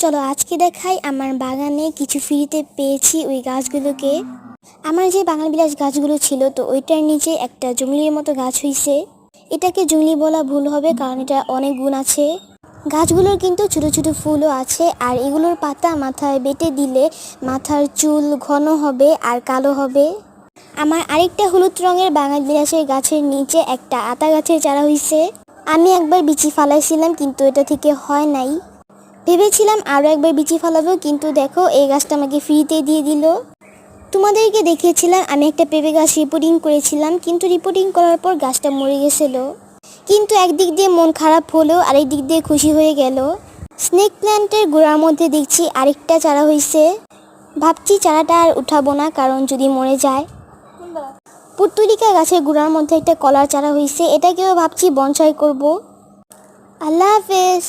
চলো আজকে দেখাই আমার বাগানে কিছু ফ্রিতে পেয়েছি ওই গাছগুলোকে। আমার যে বাগান বিলাস গাছগুলো ছিল তো ওইটার নিচে একটা জংলির মতো গাছ হইছে। এটাকে জংলি বলা ভুল হবে কারণ এটা অনেক গুণ আছে। গাছগুলোর কিন্তু ছোট ছোট ফুলও আছে আর এগুলোর পাতা মাথায় বেটে দিলে মাথার চুল ঘন হবে আর কালো হবে। আমার আরেকটা হলুদ রঙের বাগান বিলাসের গাছের নিচে একটা আতা গাছের চারা হইছে। আমি একবার বিচি ফালাইছিলাম কিন্তু এটা থেকে হয় নাই। ভেবেছিলাম আরও একবার বিচি ফালাবো কিন্তু দেখো এই গাছটা আমাকে ফ্রিতে দিয়ে দিল। তোমাদেরকে দেখিয়েছিলাম আমি একটা পেঁপে গাছ রিপোর্টিং করেছিলাম কিন্তু রিপোর্টিং করার পর গাছটা মরে গেছিল। কিন্তু একদিক দিয়ে মন খারাপ হলেও আরেক দিক দিয়ে খুশি হয়ে গেল। স্নেক প্ল্যান্টের গোড়ার মধ্যে দেখছি আরেকটা চারা হইছে। ভাবছি চারাটা আর উঠাবো না কারণ যদি মরে যায়। পুর্তুলিকা গাছের গোড়ার মধ্যে একটা কলার চারা হইছে, এটাকেও ভাবছি বনসাই করব। আল্লাহ হাফেজ।